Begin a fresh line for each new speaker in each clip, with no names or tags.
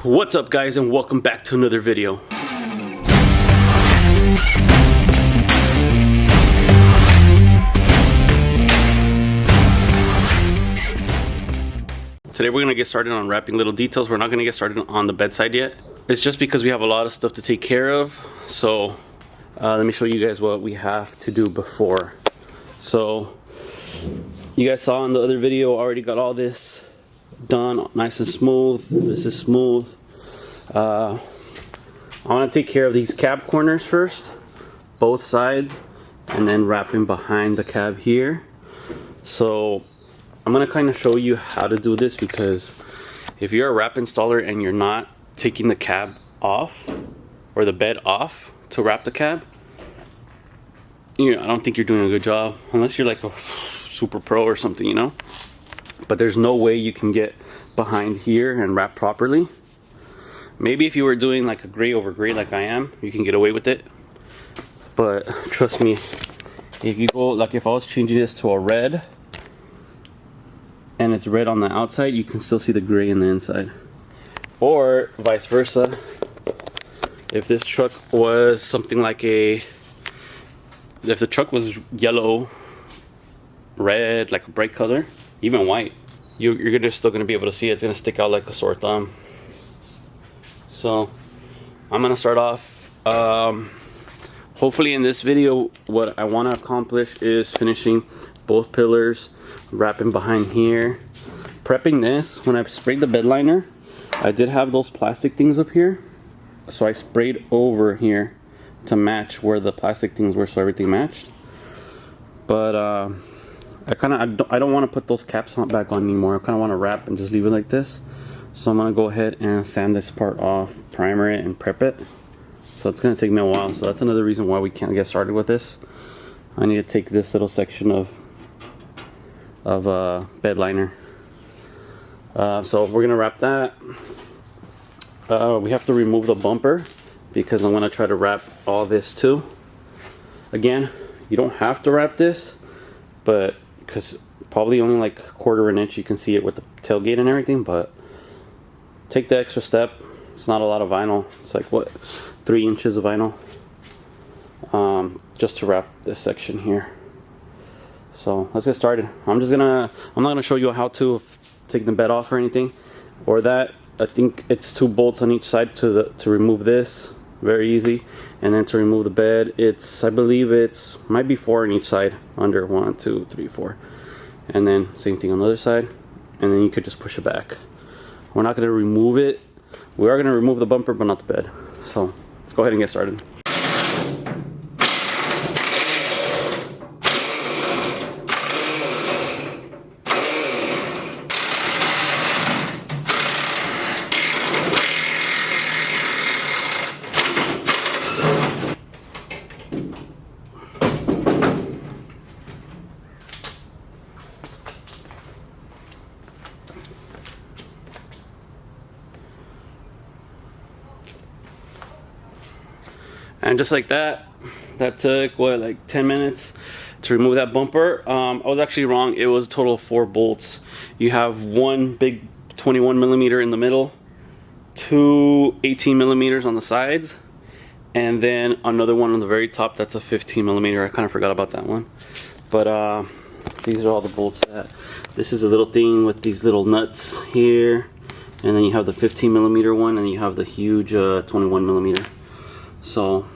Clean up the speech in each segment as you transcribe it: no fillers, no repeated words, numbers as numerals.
What's up guys, and welcome back to another video. Today we're going to get started on wrapping little details. We're not going to get started on the bedside yet. It's just because we have a lot of stuff to take care of. So let me show you guys what we have to do before. So you guys saw in the other video, I already got all this done nice and smooth. This is smooth. I want to take care of these cab corners first, both sides, and then wrapping behind the cab here. So I'm going to kind of show you how to do this, because if you're a wrap installer and you're not taking the cab off or the bed off to wrap the cab, I don't think you're doing a good job, unless you're like a super pro or something, you know. But there's no way you can get behind here and wrap properly. Maybe if you were doing like a gray over gray like I am, you can get away with it. But trust me, if you go, like if I was changing this to a red and it's red on the outside, you can still see the gray in the inside. Or vice versa. If this truck was something like if the truck was yellow, red, like a bright color, even white, you're still going to be able to see it. It's going to stick out like a sore thumb. So I'm going to start off, hopefully in this video, what I want to accomplish is finishing both pillars, wrapping behind here, prepping this. When I sprayed the bed liner, I did have those plastic things up here, so I sprayed over here to match where the plastic things were, so everything matched. But I don't want to put those caps back on anymore. I kind of want to wrap and just leave it like this. So I'm going to go ahead and sand this part off, primer it, and prep it. So it's going to take me a while. So that's another reason why we can't get started with this. I need to take this little section of bed liner. So we're going to wrap that. We have to remove the bumper, because I'm going to try to wrap all this too. Again, you don't have to wrap this, but because probably only like 1/4 inch you can see it with the tailgate and everything, but take the extra step. It's not a lot of vinyl. It's like what, 3 inches of vinyl, just to wrap this section here. So let's get started. I'm not gonna show you how to take the bed off or anything, or that. I think it's 2 bolts on each side to remove this. Very easy. And then to remove the bed, I believe might be 4 on each side, under 1, 2, 3, 4, and then same thing on the other side, and then you could just push it back. We're not going to remove it. We are going to remove the bumper, but not the bed. So let's go ahead and get started. And just like that took what, like 10 minutes to remove that bumper. I was actually wrong. It was a total of 4 bolts. You have one big 21mm in the middle, 2 18mm on the sides, and then another one on the very top that's a 15mm. I kind of forgot about that one. But these are all the bolts. This is a little thing with these little nuts here, and then you have the 15mm one, and you have the huge 21mm. So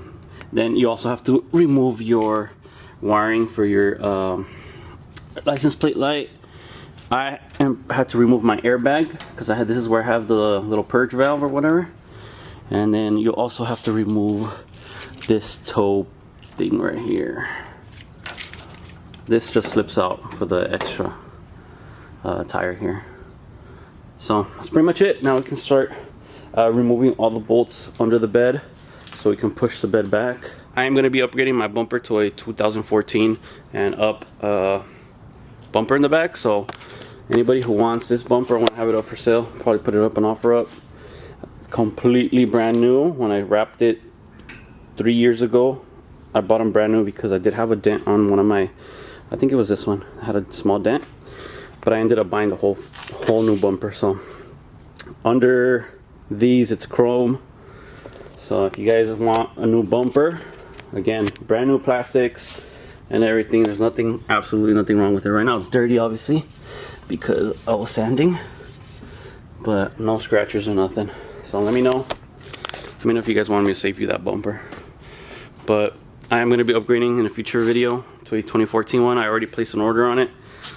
then you also have to remove your wiring for your license plate light. I had to remove my airbag, because this is where I have the little purge valve or whatever. And then you also have to remove this toe thing right here. This just slips out for the extra tire here. So that's pretty much it. Now we can start removing all the bolts under the bed, so we can push the bed back. I am going to be upgrading my bumper to a 2014 and up bumper in the back. So anybody who wants this bumper, I want to have it up for sale. Probably put it up and offer up. Completely brand new. When I wrapped it 3 years ago, I bought them brand new because I did have a dent on one of my, I think it was this one. I had a small dent, but I ended up buying the whole new bumper. So under These, it's chrome. So if you guys want a new bumper, again, brand new plastics and everything, there's nothing, absolutely nothing wrong with it. Right now it's dirty, obviously, because I was sanding, but no scratches or nothing. So let me know if you guys want me to save you that bumper. But I am going to be upgrading in a future video to a 2014 one. I already placed an order on it.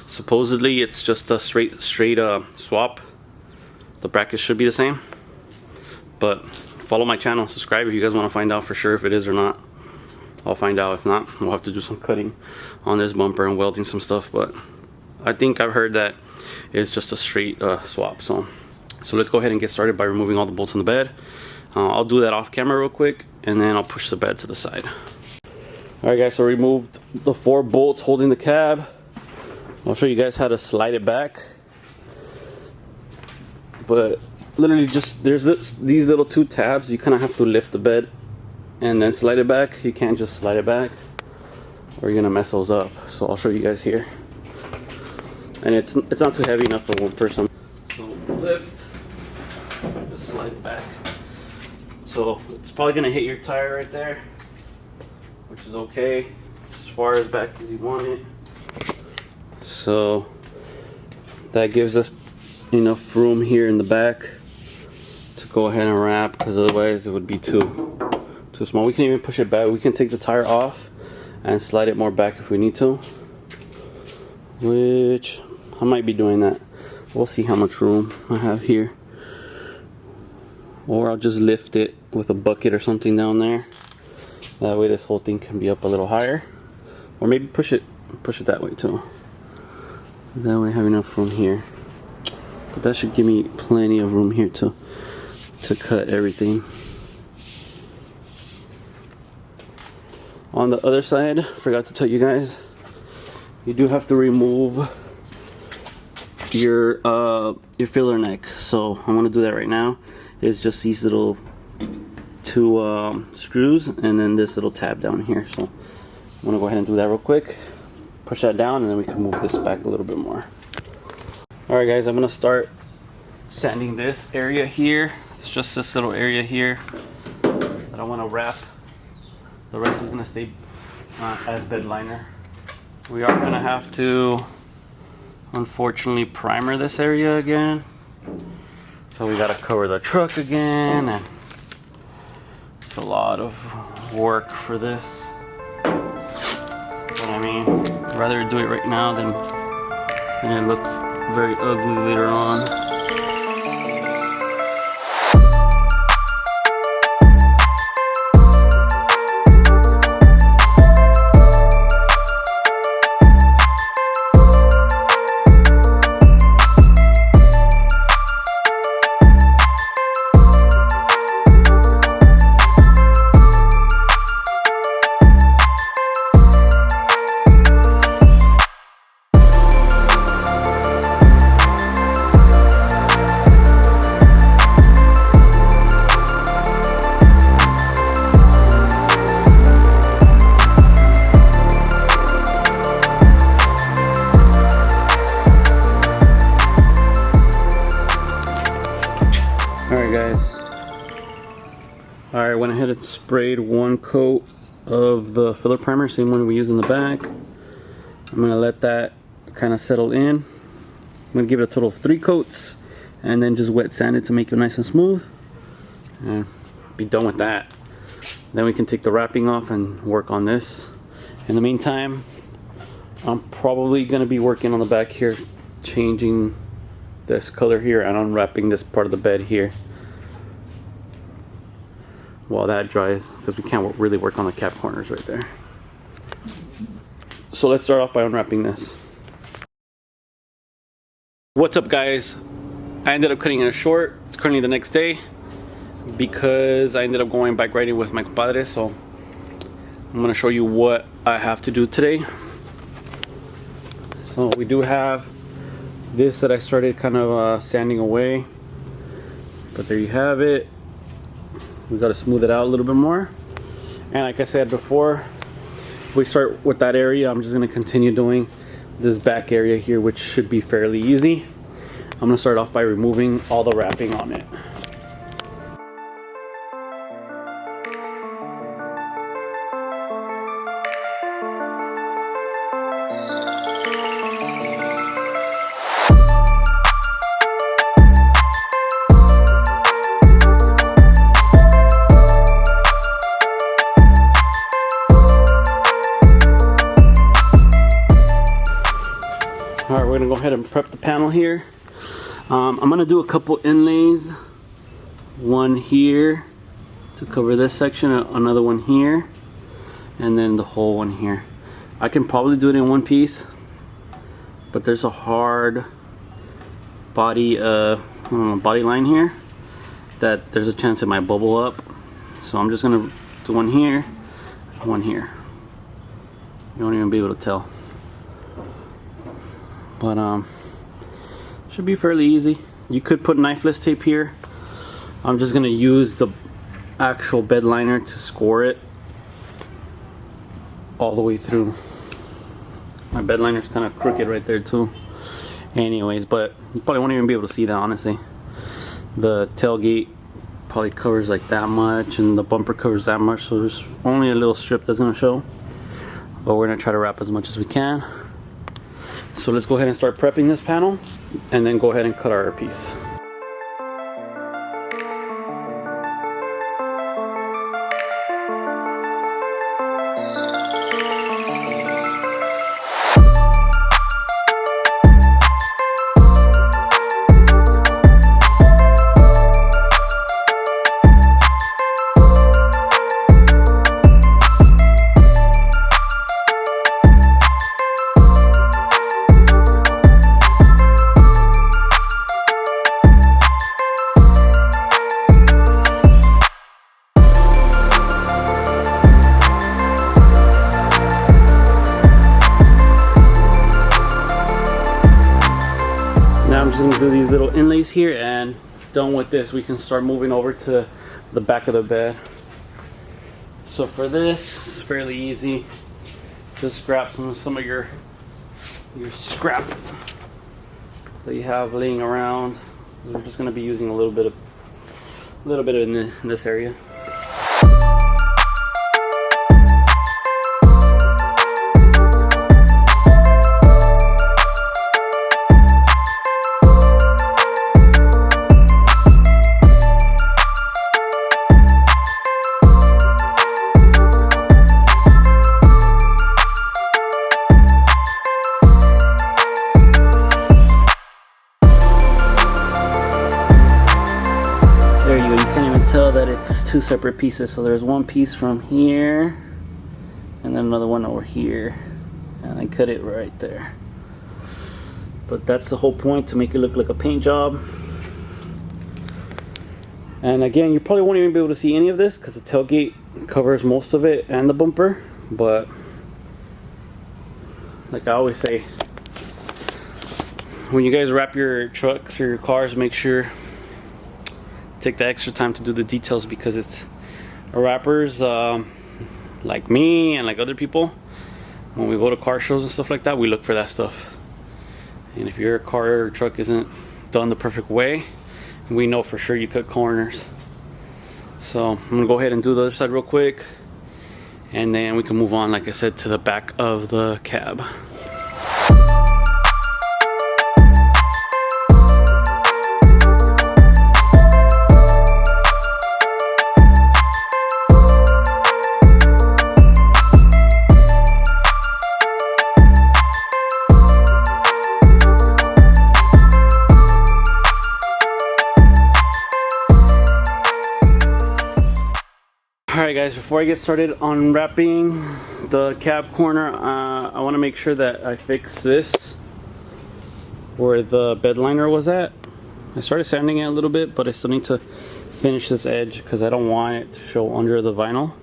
Supposedly it's just a straight swap. The brackets should be the same, but follow my channel, subscribe if you guys want to find out for sure if it is or not. I'll find out. If not, we'll have to do some cutting on this bumper and welding some stuff, but I think I've heard that it's just a straight swap. So let's go ahead and get started by removing all the bolts on the bed. I'll do that off camera real quick, and then I'll push the bed to the side. Alright guys, so I removed the 4 bolts holding the cab. I'll show you guys how to slide it back. But literally just, there's these little 2 tabs. You kind of have to lift the bed and then slide it back. You can't just slide it back or you're gonna mess those up. So I'll show you guys here. And it's not too heavy enough for one person. So lift, just slide it back. So it's probably gonna hit your tire right there, which is okay, as far as back as you want it. So that gives us enough room here in the back to go ahead and wrap, because otherwise it would be too small. We can even push it back. We can take the tire off and slide it more back if we need to, which I might be doing that. We'll see how much room I have here. Or I'll just lift it with a bucket or something down there. That way this whole thing can be up a little higher. Or maybe push it that way too. That way I have enough room here. But that should give me plenty of room here to cut everything. On the other side, forgot to tell you guys, you do have to remove your filler neck. So I'm gonna do that right now. It's just these little 2 screws and then this little tab down here. So I'm gonna go ahead and do that real quick, push that down, and then we can move this back a little bit more. Alright guys, I'm gonna start sanding this area here. It's just this little area here that I want to wrap. The rest is gonna stay as bed liner. We are gonna have to, unfortunately, primer this area again. So we gotta cover the truck again, and it's a lot of work for this. But I mean, I'd rather do it right now than it look very ugly later on. Alright guys, went ahead and sprayed 1 coat of the filler primer, same one we use in the back. I'm going to let that kind of settle in. I'm going to give it a total of 3 coats and then just wet sand it to make it nice and smooth, and be done with that. Then we can take the wrapping off and work on this. In the meantime, I'm probably going to be working on the back here, changing this color here and unwrapping this part of the bed here while that dries, because we can't really work on the cap corners right there. So let's start off by unwrapping this. What's up guys? I ended up cutting it short. It's currently the next day because I ended up going bike riding with my compadre, so I'm going to show you what I have to do today. So we do have this that I started kind of sanding away, but there you have it. We got to smooth it out a little bit more, and like I said before, we start with that area. I'm just going to continue doing this back area here, which should be fairly easy. I'm going to start off by removing all the wrapping on it. we're gonna go ahead and prep the panel here. I'm gonna do a couple inlays. One here to cover this section, another one here, and then the whole one here. I can probably do it in one piece, but there's a hard body body line here that there's a chance it might bubble up. So I'm just gonna do one here, one here. You won't even be able to tell. But should be fairly easy. You could put knifeless tape here. I'm just gonna use the actual bed liner to score it all the way through. My bed liner's kind of crooked right there too. Anyways, but you probably won't even be able to see that, honestly. The tailgate probably covers like that much, and the bumper covers that much, so there's only a little strip that's gonna show. But we're gonna try to wrap as much as we can. So let's go ahead and start prepping this panel, and then go ahead and cut our piece. Now I'm just going to do these little inlays here, and done with this, we can start moving over to the back of the bed. So for this, it's fairly easy. Just grab some of your scrap that you have laying around. We're just going to be using a little bit in this area. There you go, you can't even tell that it's two separate pieces. So there's one piece from here, and then another one over here. And I cut it right there. But that's the whole point, to make it look like a paint job. And again, you probably won't even be able to see any of this because the tailgate covers most of it and the bumper. But like I always say, when you guys wrap your trucks or your cars, make sure take the extra time to do the details, because it's wrappers like me and like other people, when we go to car shows and stuff like that, we look for that stuff. And if your car or truck isn't done the perfect way, we know for sure you cut corners. So I'm gonna go ahead and do the other side real quick, and then we can move on, like I said, to the back of the cab. Alright guys, before I get started unwrapping the cab corner, I want to make sure that I fix this where the bed liner was at. I started sanding it a little bit, but I still need to finish this edge because I don't want it to show under the vinyl.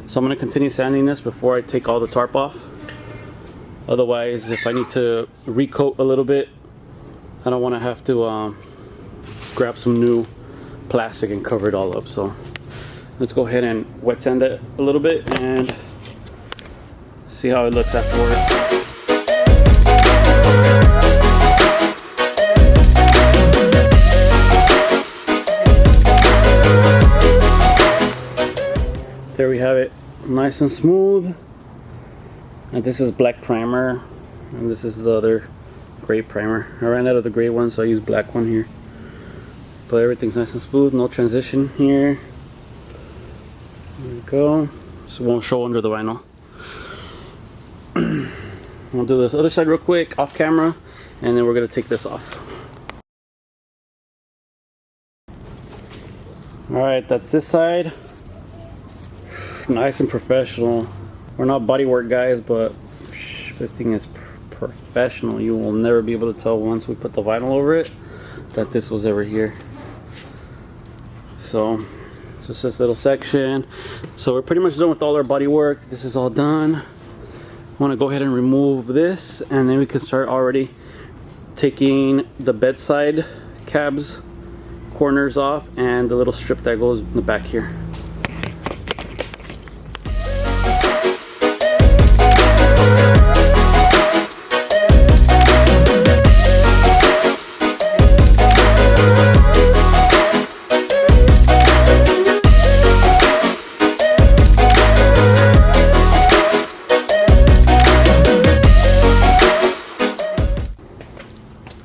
So I'm going to continue sanding this before I take all the tarp off. Otherwise, if I need to recoat a little bit, I don't want to have to grab some new plastic and cover it all up. So let's go ahead and wet sand it a little bit and see how it looks afterwards. There we have it, nice and smooth. And this is black primer, and this is the other gray primer. I ran out of the gray one, so I used black one here. But everything's nice and smooth, no transition here. There we go. So it won't show under the vinyl. I'll do this other side real quick off camera, and then we're gonna take this off. Alright, that's this side. Nice and professional. We're not bodywork guys, but this thing is professional. You will never be able to tell once we put the vinyl over it that this was ever here. So just this little section. So we're pretty much done with all our bodywork. This is all done. I want to go ahead and remove this, and then we can start already taking the bedside cabs corners off and the little strip that goes in the back here.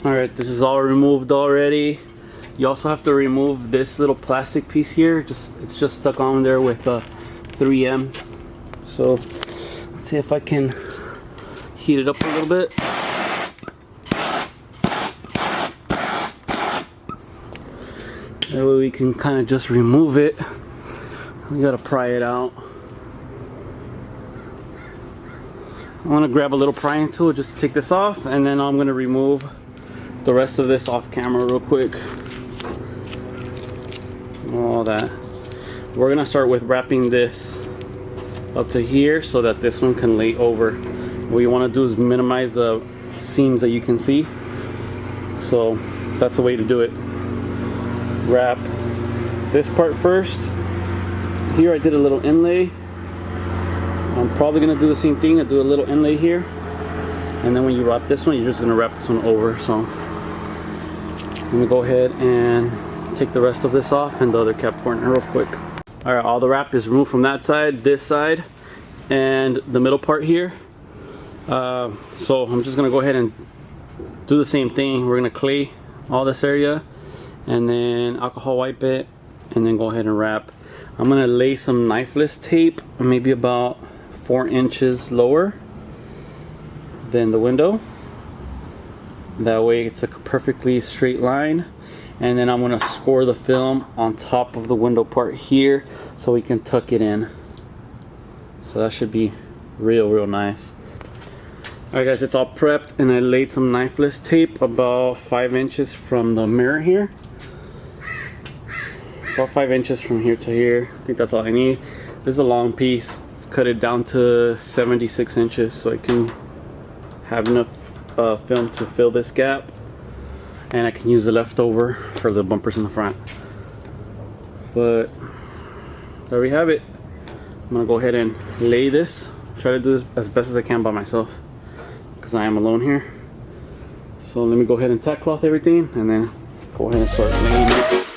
Alright, this is all removed already. You also have to remove this little plastic piece here. It's just stuck on there with 3M. So let's see if I can heat it up a little bit. That way we can kind of just remove it. We gotta pry it out. I want to grab a little prying tool just to take this off, and then I'm gonna remove the rest of this off camera real quick. All that. We're gonna start with wrapping this up to here so that this one can lay over. What you want to do is minimize the seams that you can see. So that's the way to do it. Wrap this part first. Here I did a little inlay. I'm probably gonna do the same thing. I do a little inlay here, and then when you wrap this one, you're just gonna wrap this one over. So let me go ahead and take the rest of this off and the other cap corner real quick. Alright, all the wrap is removed from that side, this side, and the middle part here. So I'm just gonna go ahead and do the same thing. We're gonna clay all this area and then alcohol wipe it and then go ahead and wrap. I'm gonna lay some knifeless tape, maybe about 4 inches lower than the window. That way it's a perfectly straight line. And then I'm gonna score the film on top of the window part here so we can tuck it in. So that should be real nice. Alright guys, it's all prepped, and I laid some knifeless tape about 5 inches from the mirror here. About 5 inches from here to here. I think that's all I need. This is a long piece. Cut it down to 76 inches so I can have enough film to fill this gap. And I can use the leftover for the bumpers in the front. But there we have it. I'm gonna go ahead and lay this. Try to do this as best as I can by myself because I am alone here. So let me go ahead and tack cloth everything and then go ahead and start laying it.